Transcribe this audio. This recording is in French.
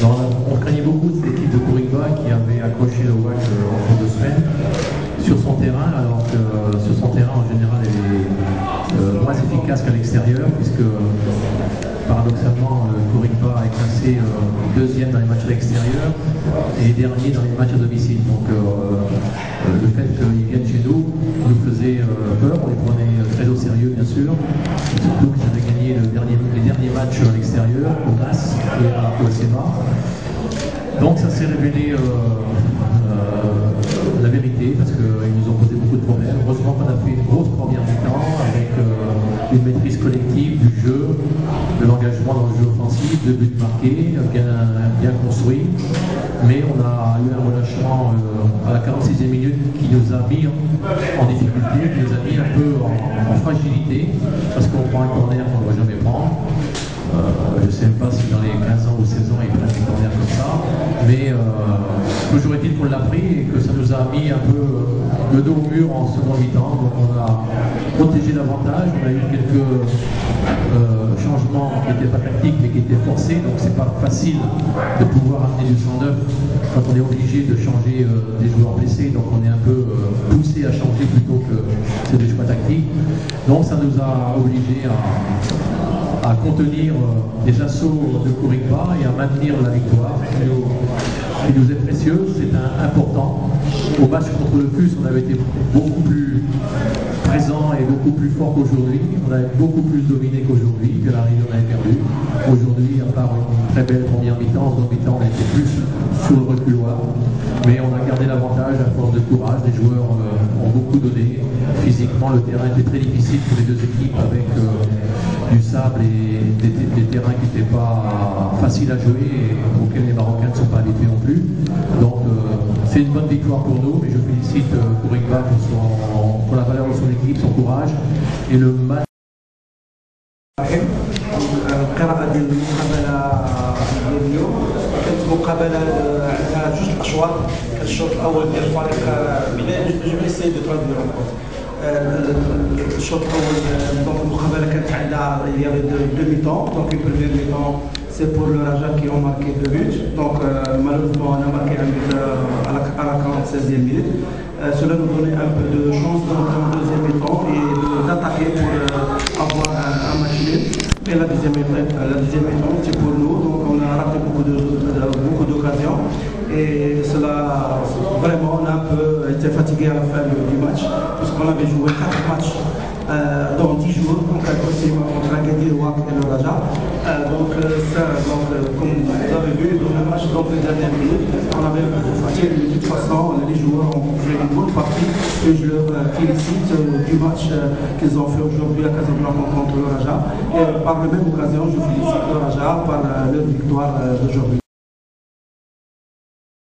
On craignait beaucoup de cette équipe de Kourikba qui avait accroché le WAC en cours de semaine sur son terrain, alors que sur son terrain en général elle est moins efficace qu'à l'extérieur, puisque paradoxalement Kourikba est classé deuxième dans les matchs à l'extérieur et dernier dans les matchs à domicile. Donc le fait qu'ils viennent chez nous faisait peur, on les prenait très au sérieux bien sûr, surtout qu'ils avaient gagné les derniers matchs à l'extérieur, au NAS et au SMA. Donc ça s'est révélé la vérité, parce qu'ils nous ont posé beaucoup de problèmes. Heureusement qu'on a fait une grosse première mi-temps avec une maîtrise collective du jeu, de l'engagement dans le jeu offensif, de buts marqués, bien construit. Mais on a eu un relâchement à la 46e minute qui nous a mis en difficulté, qui nous a mis un peu en fragilité, parce qu'on prend un corner qu'on ne doit jamais prendre. Je ne sais même pas si dans les 15 ans ou 16 ans ils prennent des corners comme ça, mais toujours est-il qu'on l'a pris et que ça nous a mis un peu le dos au mur en second mi-temps. Donc on a protégé davantage, on a eu quelques changements qui n'étaient pas tactiques mais qui étaient forcés, donc c'est pas facile de pouvoir amener du 109 quand on est obligé de changer des joueurs blessés, donc on est un peu poussé à changer plutôt que c'est des choix tactiques. Donc ça nous a obligés à contenir les assauts de Kourikba et à maintenir la victoire qui nous est précieuse, c'est important. Au match contre le FUS, on avait été beaucoup plus présent et beaucoup plus fort qu'aujourd'hui. On avait beaucoup plus dominé qu'aujourd'hui, que la Réunion avait perdu. Aujourd'hui, à part une très belle première mi-temps, en seconde mi-temps, on était plus sur le reculoir. Mais on a gardé l'avantage à force de courage. Les joueurs ont beaucoup donné. Physiquement, le terrain était très difficile pour les deux équipes avec du sable et des terrains qui n'étaient pas faciles à jouer et auxquels les Marocains ne sont pas habitués non plus. Donc c'est une bonne victoire pour nous, et je félicite Kourikba pour la valeur de son équipe, son courage et le match. القراءة ديال المقابلة ديال اليوم كانت مقابلة على جوج الأشواط. الشوط الأول ديال الفريق جو إساي دو ترادوير الشوط الأول دونك المقابلة كانت عندها دو ميتون. دونك une première mi-temps c'est pour le Raja qui ont marqué 2 buts. Donc malheureusement on a marqué un but à la 46e minute. Cela nous donnait un peu de chance dans le deuxième mi-temps et d'attaquer pour avoir un match nul. Et la deuxième mi-temps c'est pour nous, donc on a raté beaucoup d'occasions et cela vraiment on a un peu été fatigué à la fin du match parce qu'on avait joué 4 matchs dans 10 jours, donc contre Agadir, WAC et le Raja. Donc comme vous avez vu dans le match, dans les dernières minutes, on avait fatigué, mais de toute façon les joueurs ont joué une bonne partie et je leur félicite du match qu'ils ont fait aujourd'hui à Casablanca contre le Raja. Et par la même occasion, je félicite le Raja par leur victoire d'aujourd'hui.